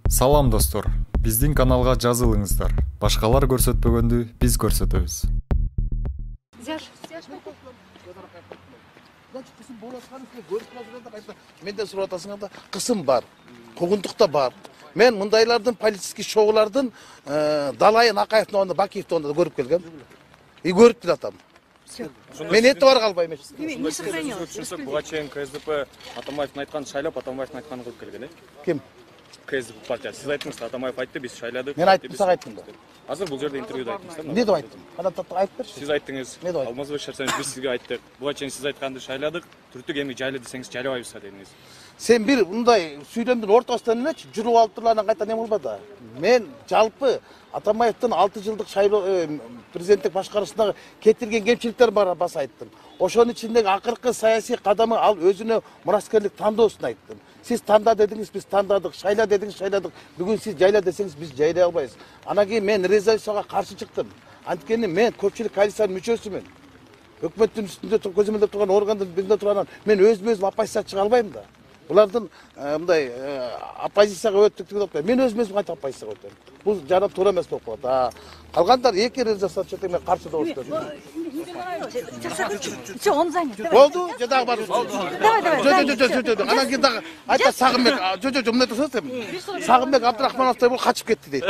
Салам достор, биздин каналга жазылыңыздар. Башкалар көрсөтпөгөндү биз көрсөтөбүз. Менде сурап атасыңар да кысым бар, куугунтук бар. Мен мындайлардын полицейский чогулардын Далайын Акаевдин оонда Бакиевдин оонда көрүп келгем. И көрүп жатам. Мен эти бар калбайм эч. Не сохранилось? Буга чейин КСДП Атамбаевдин айтканын шайлап, Атамбаевдин айтканын кылып келген. Ким? КСДП партия. Сиз айттыңыз, Атамбаев айтты, биз шайладык. Мен айттым, сага айттым да. Азыр бул жерде интервьюда айттыңыз да. Не деп айттым? Кана айтып берчи. Сиз айттыңыз, Не деп айттым? Алмазбек Шарсенович, биз сизге айттык. Буга чейин сиз айтканды шайладык, түртүк эми жайлы десеңиз жайлабайбыз дедиңиз. Сен бир мындай сүйлөмдүн ортосунан элечи жүрүп алып туруп анан кайта не кылбады. Мен жалпы Атамбаевдин 6 жылдык шайлоо президенттик башкаруусундагы кетирген кемчиликтер бар баса айттым. Ошонун ичиндеги акыркы саясий кадамы ал өзүнө мураскерлик тандоосун айттым. Сиз танда дедиңиз, биз тандадык, шайла дедиңиз, шайладык. Бүгүн сиз жайла десеңиз, биз жайлай албайбыз. Анан кийин мен резолюцияга каршы чыктым. Анткени мен көпчүлүк коалициянын мүчөсүмүн. Өкмөттүн үстүндө көзөмөлдөп турган органдын биринде турганан мен өзүм оппозицияга чыга албайм да. Булардын мындай оппозицияга өттүктүгү деп мен өзүм кантип оппозицияга өтөм. Бул жана туура эмес болуп калат. Калгандар эки резолюция чыкты, мен каршы добуш бердим. Все, он занят. Болду, же дагы бар. Давай. Жо. Анан кийин дагы айта Сагынбек, жо, мындай турсаңыз. Сагынбек Абдрахмановтой бул качып кетти дейт.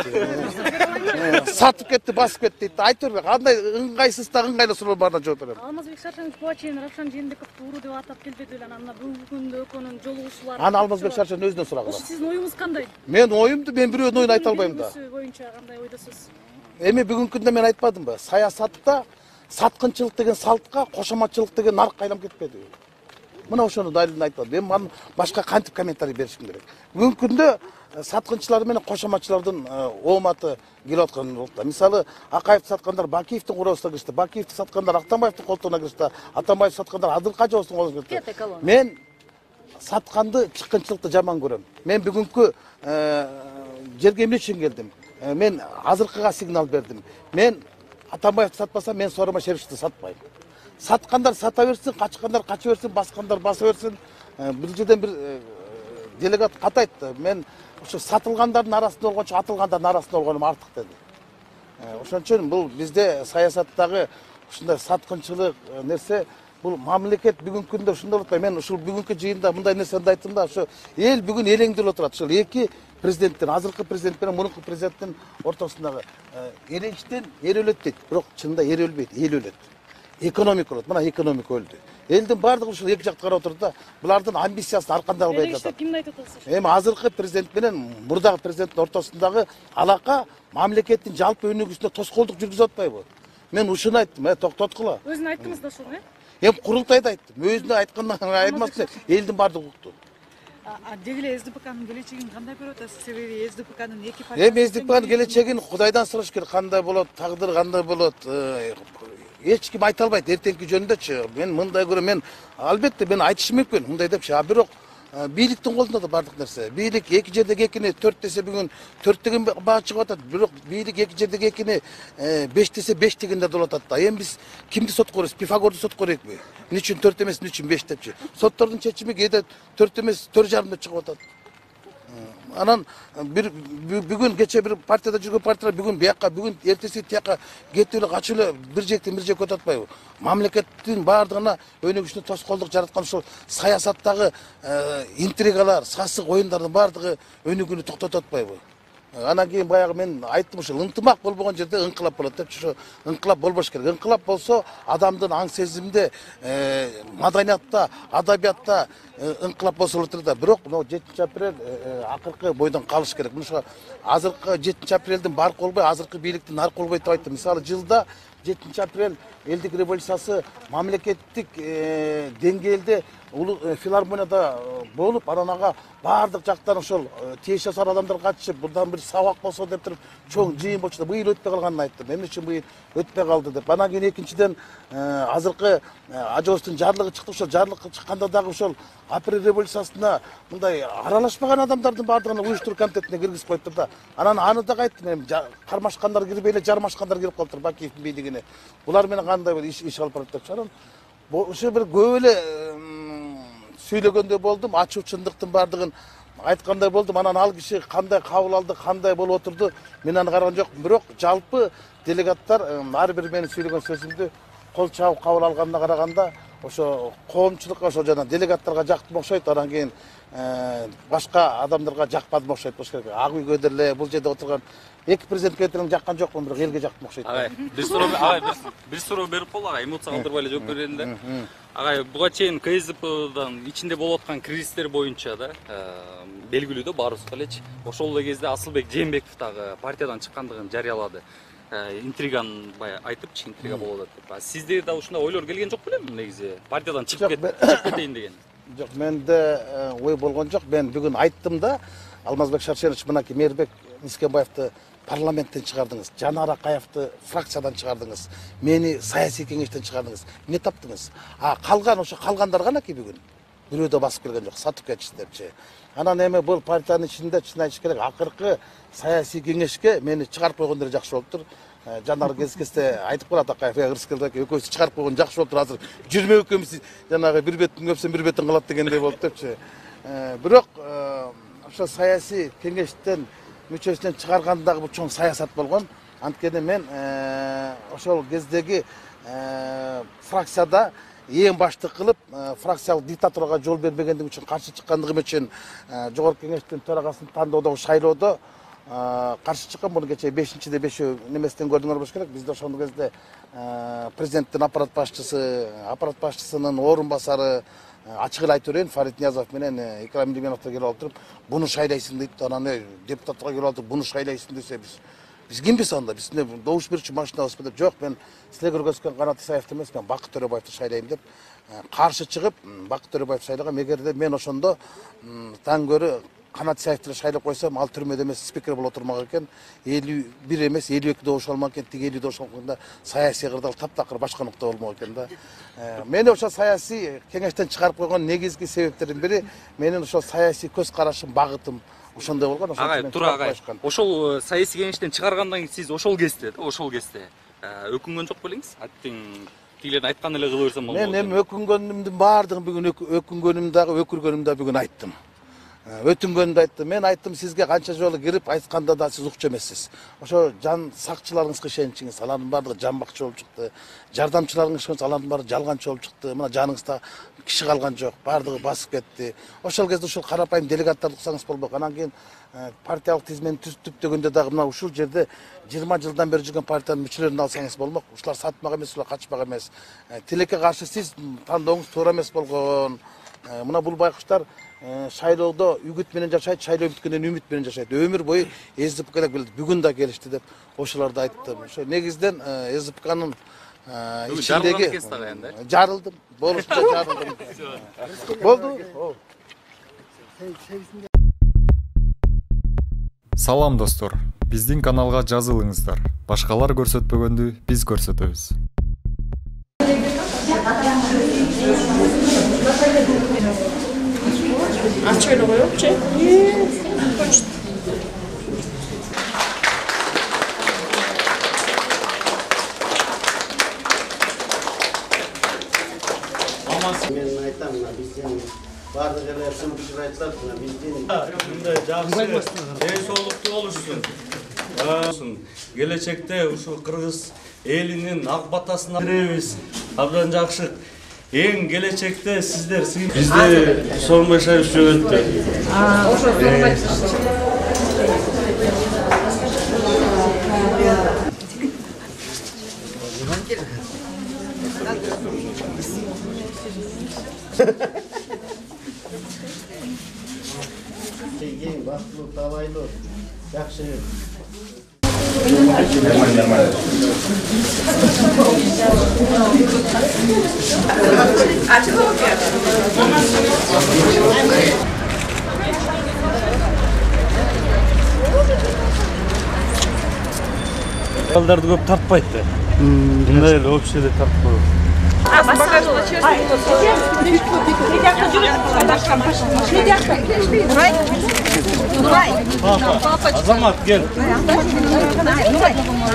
Сатып кетти, басып кетти дейт. Айтыр, кандай ыңгайсыз да ыңгайлуу суроо барына жооп берем. Алмазбек Шаршенович буга чейин Равшан Жээнбековду уруу деп атап келбеди беле, анан бүгүнгү экөөнүн жолугушуулары. Аны Алмазбек Шаршен өзүнөн сурагыла. Ошо сиздин оюңуз кандай? Мен оюмду мен бирөөнүн оюн айта албайм да. Боюнча кандай ойдосуз? Эми бүгүнкү күндө мен айтпадымбы? Саясатта саткынчылык деген салтка кошоматчылык деген нарыкка айланып кетпеди. Мына ошону дайылын айтпадым. Мен маны башка кантип комментарий беришим керек. Бүгүнкү күндө саткынчылар менен кошоматчылардын ооматы келип аткан болот да. Мисалы, Акаевди саткандар Бакиевдин куроосуна киришти, Бакиевди саткандар Атамбаевдин колтугуна киришти, Атамбаев саткандар Адылкажоовдун колуна киришти. Мен сатканды, чыккынчылыкты жаман көрөм. Мен бүгүнкү жерге эмне үчүн келдим? Мен азыркыга сигнал бердим. Мен Атамбаевди сатпасам, мен Сооронбай Шериповичти сатпайм. Саткандар сата берсин, качкандар кача берсин, баскандар баса берсин. Бир жерден бир делегат кат айтты. Мен ошо сатылгандардын арасында болгончо атылгандардын арасында болгонум артык деди. Ошон үчүн бул бизде саясаттагы ушундай саткынчылык нерсе, бул мамлекет бүгүнкү күндө ушундай болуп атпайбы. Мен ушул бүгүнкү жыйында мындай нерсени айттым да, ошо эл бүгүн элеңдеп отурат. Ушул эки президенттин, азыркы президент менен мурунку президенттин ортосундагы эленчтен эл өлөт дейт. Бирок чынында эл өлбөйт, эл өлөт. Экономика өлөт. Мына экономика өлдү. Элдин баардыгы ушул эки жакты карап отурду да, булардын амбициясын аркандай албай жатат. Кимди айтып атасыз? Эми азыркы президент менен мурдагы президенттин ортосундагы алака мамлекеттин жалпы өнүгүүсүнө тоскоолдук жүргүзүп атпайбы? Мен ушуну айттым, токтоткула. Өзүн айттыңыз да ушуну, Эми курултайда айттым. Өзүнө айткандан айырмасы элдин баардыгы укту. Деги эле СДПКнын келечегин кандай көрүп атасыз? Себеби СДПКнын эки партиясы. Эми СДПКнын келечегин Кудайдан сураш керек, кандай болот, тагдыр кандай болот. Эч ким айта албайт эртеңки жөнүндөчү. Мен мындай көрөм, мен албетте мен айтышым мүмкүн мындай депчи. Бирок бийликтин колунда да бардык нерсе. Бийлик эки жердеги экини 4 десе бүгүн 4 деген баа чыгып атат. Бирок бийлик эки жердеги экини 5 десе 5 дегенде болуп атат да. Эми биз кимди сотко беребиз? Пифагорду сотко берекпи? Эмне үчүн 4 эмес, эмне үчүн 5 депчи? Соттордун чечими кээде 4 эмес 4,5 деп чыгып атат. Анан бүгүн кече бир партияда жүргөн партиялар бүгүн бияка, бүгүн эртеси тияка кетип эле качып эле бир жектен бир жекке өтүп атпайбы? Мамлекеттин баардыгына өнүгүшүнө тоскоолдук жараткан ушул саясаттагы интригалар, сасык оюндардын баардыгы өнүгүүнү токтотуп атпайбы? Анан кийин баягы мен айттым, ушул ынтымак болбогон жерде ыңкылап болот депчи. Ошо ыңкылап болбош керек. Ыңкылап болсо адамдын аң сезимде, маданиятта, адабиятта ыңкылап болсо болот да. Бирок мына 7-апрель акыркы бойдон калыш керек. Ошо азыркы 7-апрелдин баркы болбой, азыркы бийликтин наркы болбойт деп айттым. Мисалы жылда 7-апрель элдик революциясы мамлекеттик деңгээлде филармонияда болуп, анан ага баардык жактан ошол тиеш жасар адамдар катышып, мындан бир сабак болсо деп туруп чоң жыйын болчу да, быйыл өтпөй калганын айттым. Эмне үчүн быйыл өтпөй калды деп. Анан кийин экинчиден азыркы Ажоовдун жарлыгы чыкты. Ошол жарлык чыкканда дагы ошол апрель революциясына мындай аралашпаган адамдардын баардыгын уюштуруу комитетине киргизип коюптур да. Анан аны дагы айттым, эми кармашкандар кирбей эле жармашкандар кирип калыптыр Бакиевдин бийлигине. Булар менен кандай иш алып барат депчи. Анан ошо бир көп эле сүйлөгөндөй болдум, ачуу чындыктын баардыгын айткандай болдум. Анан ал киши кандай кабыл алды, кандай болуп отурду, мен аны караган жокмун. Бирок жалпы делегаттар ар бир менин сүйлөгөн сөзүмдү кол чабып кабыл алганына караганда ошо коомчулукка, ошо жана делегаттарга жактым окшойт. Анан кийин башка адамдарга жакпадым окшойт болуш керек. Ак үйгө деле бул жерде отурган эки президентке деле жаккан жокмун, бирок элге жактым окшойт. Агай, бир суроо берип кол, агай, эмоция калтырбай эле жооп берели да. Агай, буга чейин КСДПдан ичинде болуп аткан кризистер боюнча да, белгилүү да баарыбызга элечи. Ошол эле кезде Асылбек Жээнбеков дагы партиядан чыккандыгын жарыялады. Интриганы баягы айтыпчы, интрига болуп атат деп. Сизде да ушундай ойлор келген жок белем негизи? Партиядан чыгып кетейин деген. Жок, менде ой болгон жок. Мен бүгүн айттым да, Алмазбек Шаршенович, мынакей Мээрбек Нискенбаевди парламенттен чыгардыңыз, Жанар Акаевди фракциядан чыгардыңыз, мени саясий кеңештен чыгардыңыз. Эмне таптыңыз? Калган ошо калгандар ганакей бүгүн. Бирөө да басып келген жок, сатып кетишти депчи. Анан эми бул партиянын ичинде чын айтыш керек, акыркы саясий кеңешке мени чыгарып койгондор жакшы болуптур. Жанар кезкесте айтып калат Акаев, Кырскелдек экөөбүздү чыгарып койгон жакшы болуптур. Азыр жүрмө экөөбүз жанагы бир беттин көпсөң бир беттин калат дегендей болуп депчи. Бирок ошо саясий кеңештен мүчөсүнөн чыгаргандагы бул чоң саясат болгон. Анткени мен ошол кездеги фракцияда эң баштык кылып, фракциялык диктатурага жол бербегендиги үчүн каршы чыккандыгым үчүн жогорку кеңештин төрагасын тандоодо, шайлоодо каршы чыккан. Муну кечээ 5-де 5 немесинен көрдүңөр болуш керек. Бизде ошол кезде президенттин аппарат башчысынын орун басары ачык эле айтып берейин, Фарид Ниязов менен Икрам Илимжановдор келип отуруп, буну шайлайсың дейт. Анан депутаттарга келип отуруп, буну шайлайсың десе, биз кимбиз анда? Биз добуш берүүчү машинабызбы деп, жок, мен силер көргөзгөн Канат Исаевди эмес, мен Бакыт Төрөбаевди шайлайм деп каршы чыгып, Бакыт Төрөбаевди шайлагам. Эгерде мен ошондо таң көрө Канат Исаевди шайлап койсом, ал түрмөдө эмес, спикер болуп отурмак экен. 51 эмес, 52 добуш алмак экен, тиги 50 добуш алганда саясий кырдаал таптакыр башка нукта болмок экен да. Мени ошо саясий кеңештен чыгарып койгон негизги себептердин бири менин ошо саясий көз карашым, багытым ошондой болгон. Агай, тура агай. Ошол саясий кеңештен чыгаргандан кийин сиз ошол кезде өкүнгөн жок белеңиз? Аттың тигилердин айткан эле кыла берсем болот. Мен эми өкүнгөнүмдүн баардыгын бүгүн өкүнгөнүм дагы, өкүргөнүм да бүгүн айттым. Өтүнгөндү айттым. Мен айттым сизге канча жолу кирип айтканда да сиз укчу эмессиз. Ошо жан сакчыларыңызга ишеничиңиз, алардын баардыгы жамбакчы болуп чыкты. Жардамчыларыңызга ишенсеңиз, алардын баары жалганчы болуп чыкты. Мына жаныңызда киши калган жок, баардыгы басып кетти. Ошол кезде ушул карапайым делегаттарды уксаңыз болбок. Анан кийин партиялык тизмени түзүп дегенде дагы мына ушул жерде 20 жылдан бери жүргөн партиянын мүчөлөрүн алсаңыз болмок. Ушулар сатмак эмес, ушулар качпак эмес. Тилекке каршы сиз тандооңуз туура эмес болгон. Мына бул байкуштар шайлоодо үгүт менен жашайт, шайлоо бүткөндөн үмүт менен жашайт. Өмүр бою СДПКга келди, бүгүн да келишти деп ошолорду айттым. Ошо негизден СДПКнын ичиндеги жарылдым, болушунча жарылдым. Болду. Салам достор, биздин каналга жазылыңыздар. Башкалар көрсөтпөгөндү биз көрсөтөбүз. Açık yok ki. Men aytam, bizden bardıq elə sınıfçı aytlar, bizden Жақсы, денсаулықты oluşsun. Gelecekte uşu Kırgız elinin ak batasına gireriz. Abdan Jakşık. En gelecekte sizler bizde son başa şu öttü. Gelin, vakıflı, davaylı, yakşı. Normal. Балдарды көп тартпайды. Мындай эле общий эле тартпайбы. Азамат, гел.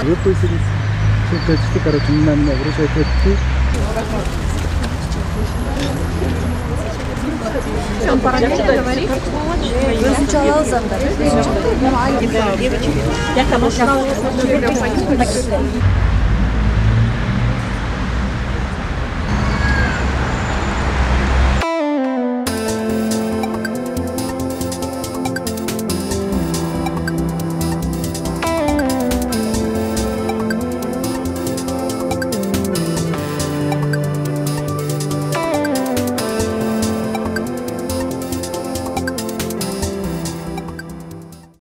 Выпустились. Все, короче, на меня вручают эту. Он по-английски говорит. Үч алабыз анда.